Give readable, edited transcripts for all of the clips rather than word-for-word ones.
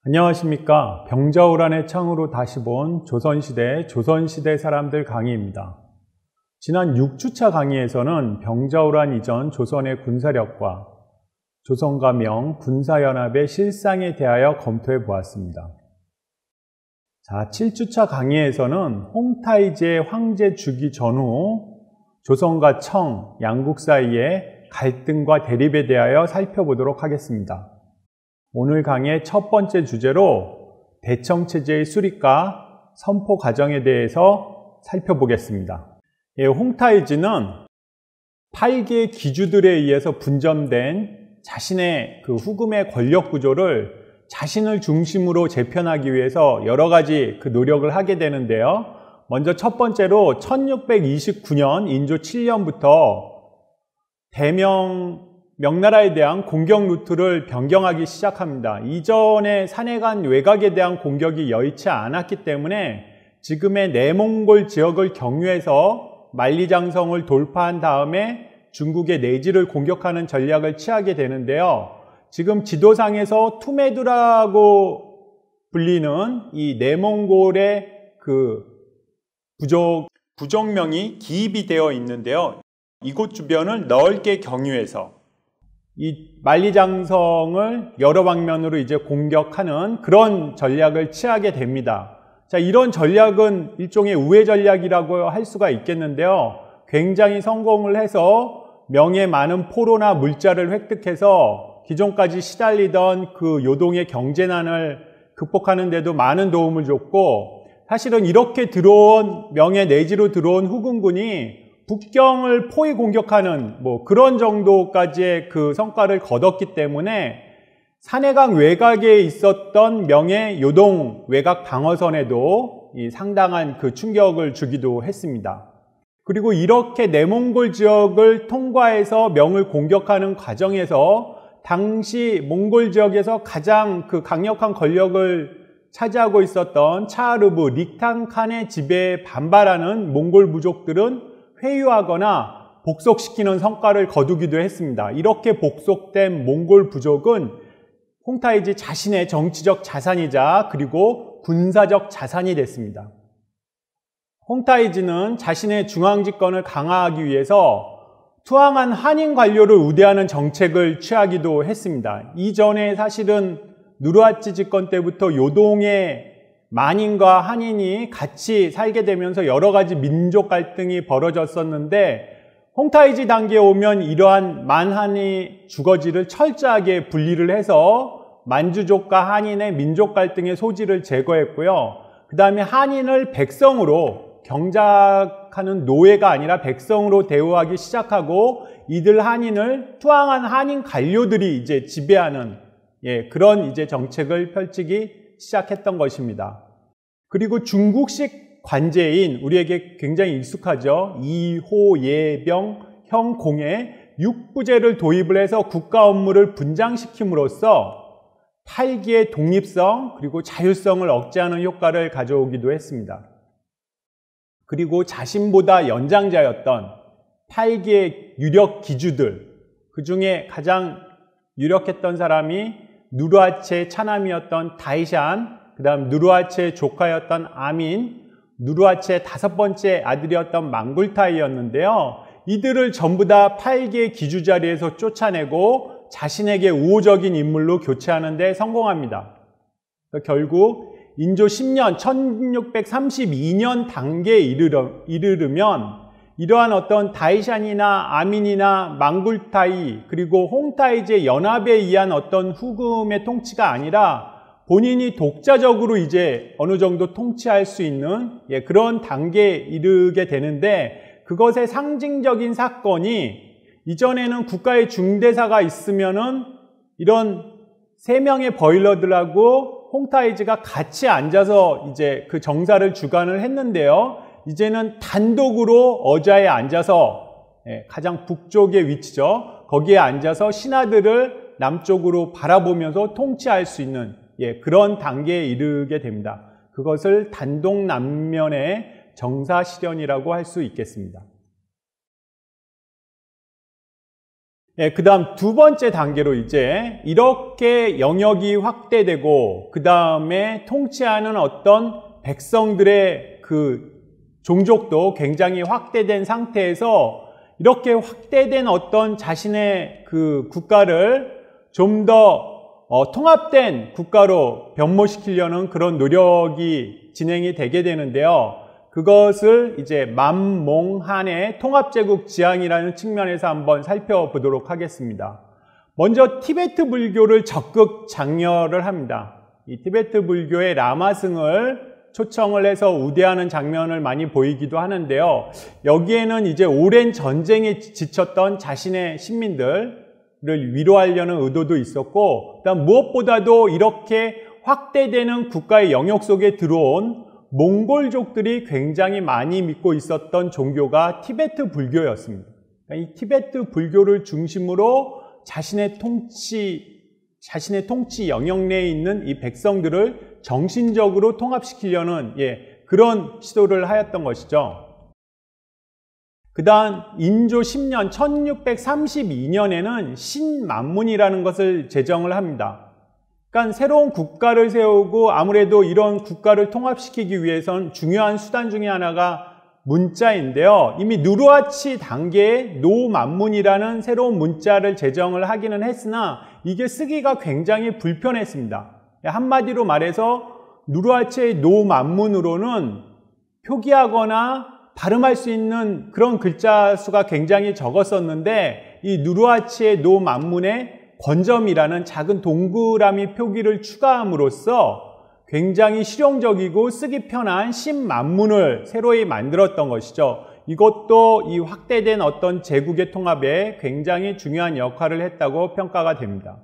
안녕하십니까. 병자호란의 창으로 다시 본 조선시대 사람들 강의입니다. 지난 6주차 강의에서는 병자호란 이전 조선의 군사력과 조선과 명 군사연합의 실상에 대하여 검토해 보았습니다. 자, 7주차 강의에서는 홍타이지의 황제 주기 전후 조선과 청, 양국 사이의 갈등과 대립에 대하여 살펴보도록 하겠습니다. 오늘 강의의 첫 번째 주제로 대청체제의 수립과 선포 과정에 대해서 살펴보겠습니다. 홍타이지는 8개의 기주들에 의해서 분점된 자신의 그 후금의 권력 구조를 자신을 중심으로 재편하기 위해서 여러 가지 그 노력을 하게 되는데요. 먼저 첫 번째로 1629년 인조 7년부터 명나라에 대한 공격 루트를 변경하기 시작합니다. 이전에 산해간 외곽에 대한 공격이 여의치 않았기 때문에 지금의 내몽골 지역을 경유해서 만리장성을 돌파한 다음에 중국의 내지를 공격하는 전략을 취하게 되는데요. 지금 지도상에서 투메두라고 불리는 이 내몽골의 그 부족명이 기입이 되어 있는데요. 이곳 주변을 넓게 경유해서 이 만리장성을 여러 방면으로 이제 공격하는 그런 전략을 취하게 됩니다. 자, 이런 전략은 일종의 우회 전략이라고 할 수가 있겠는데요. 굉장히 성공을 해서 명의 많은 포로나 물자를 획득해서 기존까지 시달리던 그 요동의 경제난을 극복하는 데도 많은 도움을 줬고, 사실은 이렇게 명의 내지로 들어온 후금군이 북경을 포위 공격하는 그런 정도까지의 그 성과를 거뒀기 때문에 산해강 외곽에 있었던 명의 요동 외곽 방어선에도 상당한 그 충격을 주기도 했습니다. 그리고 이렇게 내몽골 지역을 통과해서 명을 공격하는 과정에서 당시 몽골 지역에서 가장 그 강력한 권력을 차지하고 있었던 차르브, 릭탄칸의 지배에 반발하는 몽골 부족들은 회유하거나 복속시키는 성과를 거두기도 했습니다. 이렇게 복속된 몽골 부족은 홍타이지 자신의 정치적 자산이자 그리고 군사적 자산이 됐습니다. 홍타이지는 자신의 중앙집권을 강화하기 위해서 투항한 한인 관료를 우대하는 정책을 취하기도 했습니다. 이전에 사실은 누르하치 집권 때부터 요동의 만인과 한인이 같이 살게 되면서 여러 가지 민족 갈등이 벌어졌었는데, 홍타이지 단계에 오면 이러한 만한이 주거지를 철저하게 분리를 해서 만주족과 한인의 민족 갈등의 소지를 제거했고요. 그 다음에 한인을 백성으로, 경작하는 노예가 아니라 백성으로 대우하기 시작하고, 이들 한인을 투항한 한인 관료들이 이제 지배하는 그런 이제 정책을 펼치기 시작했던 것입니다. 그리고 중국식 관제인, 우리에게 굉장히 익숙하죠. 이호, 예병, 형공의 육부제를 도입을 해서 국가 업무를 분장시킴으로써 팔기의 독립성 그리고 자율성을 억제하는 효과를 가져오기도 했습니다. 그리고 자신보다 연장자였던 8개의 유력 기주들, 그 중에 가장 유력했던 사람이 누르하치의 차남이었던 다이샨, 그 다음 누르하치의 조카였던 아민, 누르하치의 5번째 아들이었던 망굴타이였는데요. 이들을 전부 다 8개의 기주 자리에서 쫓아내고 자신에게 우호적인 인물로 교체하는 데 성공합니다. 결국 인조 10년 1632년 단계에 이르르면 이러한 어떤 다이샨이나 아민이나 망굴타이 그리고 홍타이지의 연합에 의한 어떤 후금의 통치가 아니라 본인이 독자적으로 이제 어느 정도 통치할 수 있는 그런 단계에 이르게 되는데, 그것의 상징적인 사건이, 이전에는 국가의 중대사가 있으면은 이런 3명의 버일러들하고 홍타이지가 같이 앉아서 이제 그 정사를 주관을 했는데요. 이제는 단독으로 어좌에 앉아서, 가장 북쪽의 위치죠. 거기에 앉아서 신하들을 남쪽으로 바라보면서 통치할 수 있는 그런 단계에 이르게 됩니다. 그것을 단독 남면의 정사실현이라고 할 수 있겠습니다. 예, 그 다음 두 번째 단계로 이제 이렇게 영역이 확대되고 그 다음에 통치하는 어떤 백성들의 그 종족도 굉장히 확대된 상태에서 이렇게 확대된 어떤 자신의 그 국가를 좀 더 통합된 국가로 변모시키려는 그런 노력이 진행이 되게 되는데요. 그것을 이제 만몽한의 통합제국 지향이라는 측면에서 한번 살펴보도록 하겠습니다. 먼저 티베트 불교를 적극 장려를 합니다. 이 티베트 불교의 라마승을 초청을 해서 우대하는 장면을 많이 보이기도 하는데요. 여기에는 이제 오랜 전쟁에 지쳤던 자신의 신민들을 위로하려는 의도도 있었고, 그다음 무엇보다도 이렇게 확대되는 국가의 영역 속에 들어온 몽골족들이 굉장히 많이 믿고 있었던 종교가 티베트 불교였습니다. 그러니까 이 티베트 불교를 중심으로 자신의 통치 영역 내에 있는 이 백성들을 정신적으로 통합시키려는 그런 시도를 하였던 것이죠. 그 다음 인조 10년 1632년에는 신만문이라는 것을 제정을 합니다. 그러니까 새로운 국가를 세우고 아무래도 이런 국가를 통합시키기 위해선 중요한 수단 중에 하나가 문자인데요. 이미 누르하치 단계에 노만문이라는 새로운 문자를 제정을 하기는 했으나 이게 쓰기가 굉장히 불편했습니다. 한마디로 말해서 누르하치의 노만문으로는 표기하거나 발음할 수 있는 그런 글자 수가 굉장히 적었었는데 이 누르하치의 노만문에 권점이라는 작은 동그라미 표기를 추가함으로써 굉장히 실용적이고 쓰기 편한 신만문을 새로이 만들었던 것이죠. 이것도 이 확대된 어떤 제국의 통합에 굉장히 중요한 역할을 했다고 평가가 됩니다.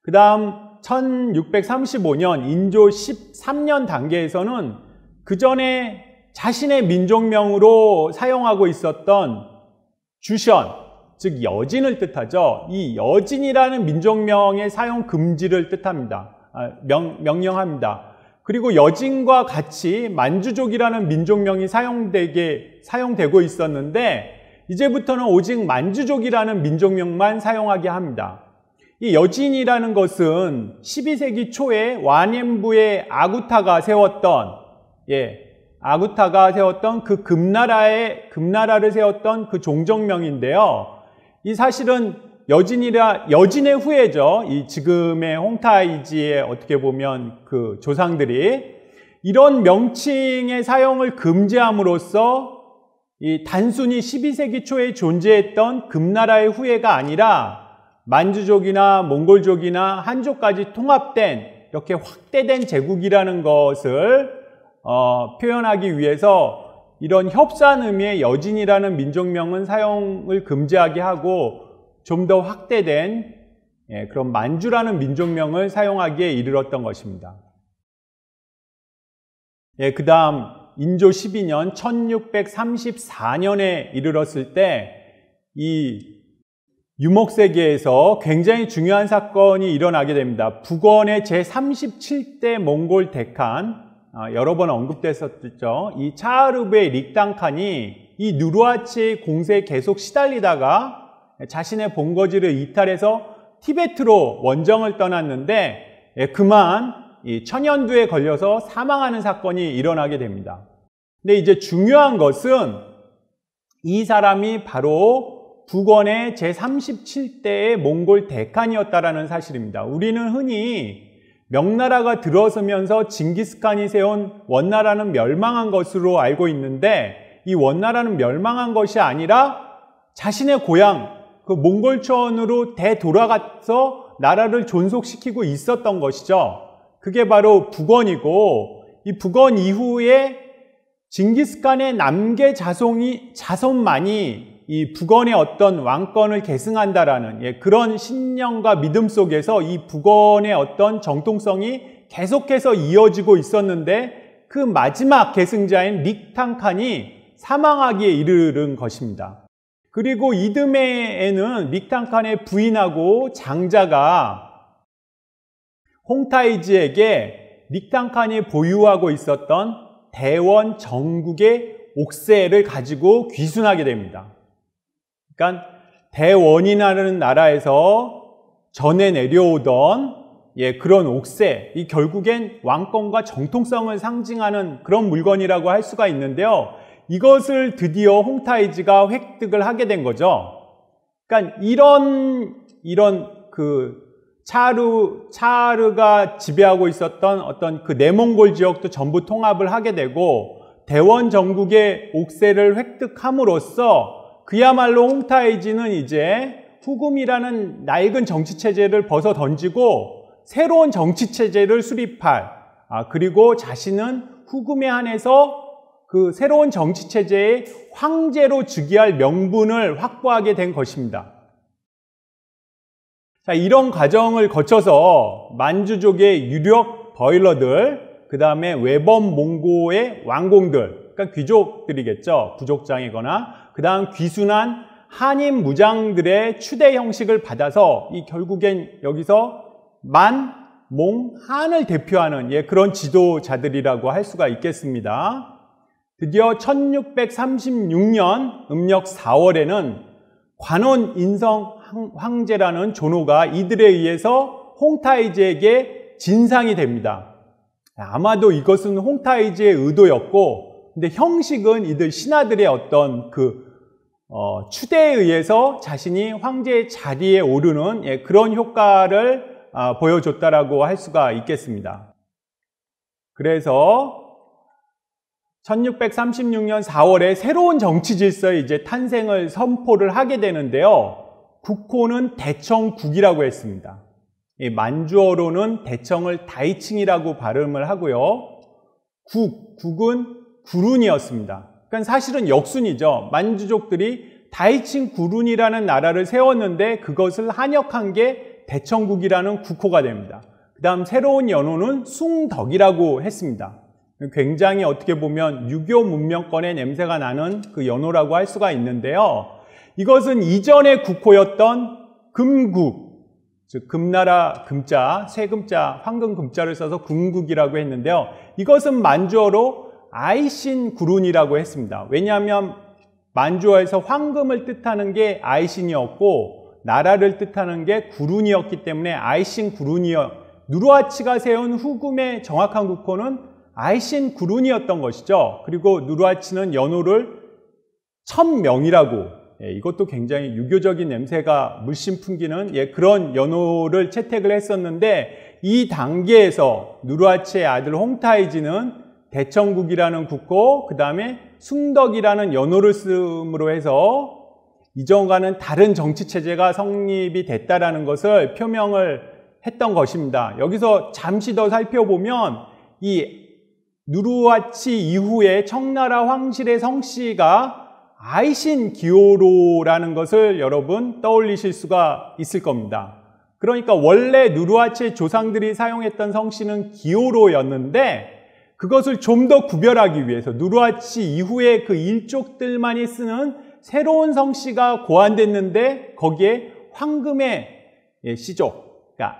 그 다음 1635년 인조 13년 단계에서는 그 전에 자신의 민족명으로 사용하고 있었던 주션, 즉 여진을 뜻하죠. 이 여진이라는 민족명의 사용 금지를 뜻합니다. 명령합니다. 그리고 여진과 같이 만주족이라는 민족명이 사용되고 있었는데 이제부터는 오직 만주족이라는 민족명만 사용하게 합니다. 이 여진이라는 것은 12세기 초에 완옌부의 아구타가 세웠던 그 금나라를 세웠던 그 종족명인데요. 이 사실은 여진의 후예죠. 이 지금의 홍타이지의 어떻게 보면 그 조상들이 이런 명칭의 사용을 금지함으로써 이 단순히 12세기 초에 존재했던 금나라의 후예가 아니라 만주족이나 몽골족이나 한족까지 통합된 이렇게 확대된 제국이라는 것을 표현하기 위해서 이런 협소한 의미의 여진이라는 민족명은 사용을 금지하게 하고 좀 더 확대된 그런 만주라는 민족명을 사용하기에 이르렀던 것입니다. 그 다음 인조 12년 1634년에 이르렀을 때 이 유목세계에서 굉장히 중요한 사건이 일어나게 됩니다. 북원의 제37대 몽골 대칸, 여러 번 언급됐었죠. 이 차하르브의 릭당칸이 이 누르하치의 공세에 계속 시달리다가 자신의 본거지를 이탈해서 티베트로 원정을 떠났는데 그만 이 천연두에 걸려서 사망하는 사건이 일어나게 됩니다. 근데 이제 중요한 것은 이 사람이 바로 북원의 제37대의 몽골 대칸이었다라는 사실입니다. 우리는 흔히 명나라가 들어서면서 징기스칸이 세운 원나라는 멸망한 것으로 알고 있는데 이 원나라는 멸망한 것이 아니라 자신의 고향 그 몽골천으로 되돌아가서 나라를 존속시키고 있었던 것이죠. 그게 바로 북원이고 이 북원 이후에 징기스칸의 남계 자손만이 이 북원의 어떤 왕권을 계승한다라는 그런 신념과 믿음 속에서 이 북원의 어떤 정통성이 계속해서 이어지고 있었는데 그 마지막 계승자인 릭탕칸이 사망하기에 이르는 것입니다. 그리고 이듬해에는 릭탕칸의 부인하고 장자가 홍타이지에게 릭탕칸이 보유하고 있었던 대원 정국의 옥새를 가지고 귀순하게 됩니다. 그러니까 대원이라는 나라에서 전해 내려오던 그런 옥새, 이 결국엔 왕권과 정통성을 상징하는 그런 물건이라고 할 수가 있는데요. 이것을 드디어 홍타이즈가 획득을 하게 된 거죠. 그러니까 이런 차르가 지배하고 있었던 어떤 그 내몽골 지역도 전부 통합을 하게 되고 대원 전국의 옥새를 획득함으로써 그야말로 홍타이즈는 이제 후금이라는 낡은 정치체제를 벗어 던지고 새로운 정치체제를 수립할, 그리고 자신은 후금에 한해서 그 새로운 정치체제의 황제로 즉위할 명분을 확보하게 된 것입니다. 자, 이런 과정을 거쳐서 만주족의 유력 버일러들, 그 다음에 외범 몽고의 왕공들, 그러니까 귀족들이겠죠. 부족장이거나, 그 다음 귀순한 한인 무장들의 추대 형식을 받아서 이 결국엔 여기서 만, 몽, 한을 대표하는 그런 지도자들이라고 할 수가 있겠습니다. 드디어 1636년 음력 4월에는 관원 인성 황제라는 존호가 이들에 의해서 홍타이즈에게 진상이 됩니다. 아마도 이것은 홍타이즈의 의도였고, 근데 형식은 이들 신하들의 어떤 추대에 의해서 자신이 황제의 자리에 오르는 그런 효과를 보여줬다라고 할 수가 있겠습니다. 그래서 1636년 4월에 새로운 정치 질서의 이제 탄생을 선포를 하게 되는데요. 국호는 대청국이라고 했습니다. 만주어로는 대청을 다이칭이라고 발음을 하고요. 국은 구룬이었습니다. 그러니까 사실은 역순이죠. 만주족들이 다이칭 구룬이라는 나라를 세웠는데 그것을 한역한 게 대청국이라는 국호가 됩니다. 그 다음 새로운 연호는 숭덕이라고 했습니다. 굉장히 어떻게 보면 유교 문명권의 냄새가 나는 그 연호라고 할 수가 있는데요. 이것은 이전의 국호였던 금국, 즉 금나라 금자, 세금자, 황금금자를 써서 금국이라고 했는데요. 이것은 만주어로 아이신 구룬이라고 했습니다. 왜냐하면 만주어에서 황금을 뜻하는 게 아이신이었고 나라를 뜻하는 게 구룬이었기 때문에 아이신 구룬이요. 누르하치가 세운 후금의 정확한 국호는 아이신 구룬이었던 것이죠. 그리고 누르하치는 연호를 천명이라고, 이것도 굉장히 유교적인 냄새가 물씬 풍기는 그런 연호를 채택을 했었는데, 이 단계에서 누르하치의 아들 홍타이즈는 대청국이라는 국호, 그 다음에 숭덕이라는 연호를 쓰므로 해서 이전과는 다른 정치체제가 성립이 됐다라는 것을 표명을 했던 것입니다. 여기서 잠시 더 살펴보면 이 누르하치 이후에 청나라 황실의 성씨가 아이신 기요로라는 것을 여러분 떠올리실 수가 있을 겁니다. 그러니까 원래 누르하치의 조상들이 사용했던 성씨는 기요로였는데 그것을 좀 더 구별하기 위해서 누르하치 이후에 그 일족들만이 쓰는 새로운 성씨가 고안됐는데 거기에 황금의 씨족, 그러니까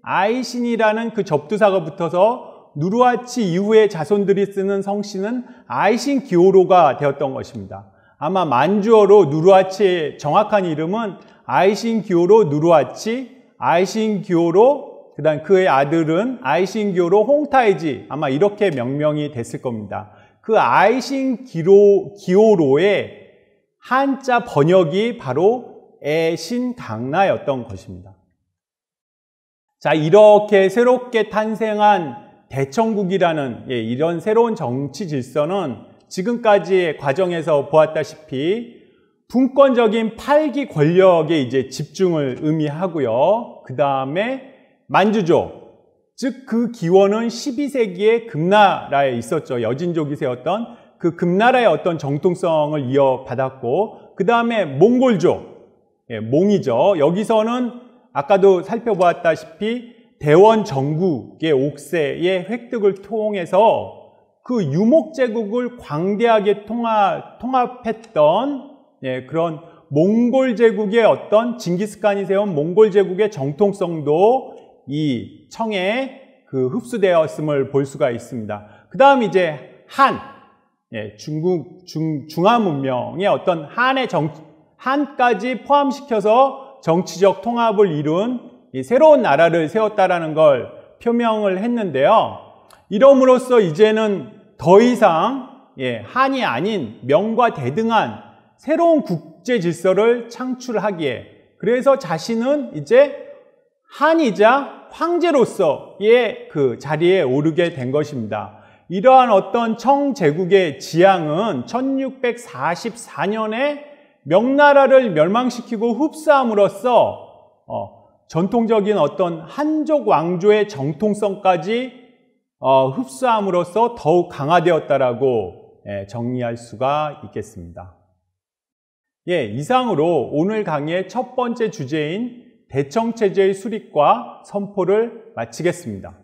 아이신이라는 그 접두사가 붙어서 누르하치 이후에 자손들이 쓰는 성씨는 아이신 기요로가 되었던 것입니다. 아마 만주어로 누르하치의 정확한 이름은 아이신 기요로 누르하치, 아이신 기요로, 그 다음 그의 아들은 아이신 기요로 홍타이지, 아마 이렇게 명명이 됐을 겁니다. 그 아이신 기요로의 한자 번역이 바로 애신강나였던 것입니다. 자, 이렇게 새롭게 탄생한 대청국이라는 이런 새로운 정치 질서는 지금까지의 과정에서 보았다시피 분권적인 팔기 권력에 이제 집중을 의미하고요. 그 다음에 만주족, 즉 그 기원은 12세기에 금나라에 있었죠. 여진족이 세웠던 그 금나라의 어떤 정통성을 이어받았고, 그 다음에 몽골족, 몽이죠. 여기서는 아까도 살펴보았다시피 대원 전국의 옥새의 획득을 통해서 그 유목 제국을 광대하게 통합했던 그런 몽골 제국의 어떤 징기스칸이 세운 몽골 제국의 정통성도 이 청에 그 흡수되었음을 볼 수가 있습니다. 그 다음 이제 중화 문명의 어떤 한까지 포함시켜서 정치적 통합을 이룬 이 새로운 나라를 세웠다라는 걸 표명을 했는데요. 이럼으로써 이제는 더 이상 한이 아닌 명과 대등한 새로운 국제 질서를 창출하기에, 그래서 자신은 이제 한이자 황제로서의 그 자리에 오르게 된 것입니다. 이러한 어떤 청제국의 지향은 1644년에 명나라를 멸망시키고 흡수함으로써 전통적인 어떤 한족 왕조의 정통성까지 흡수함으로써 더욱 강화되었다라고 정리할 수가 있겠습니다. 이상으로 오늘 강의의 첫 번째 주제인 대청체제의 수립과 선포를 마치겠습니다.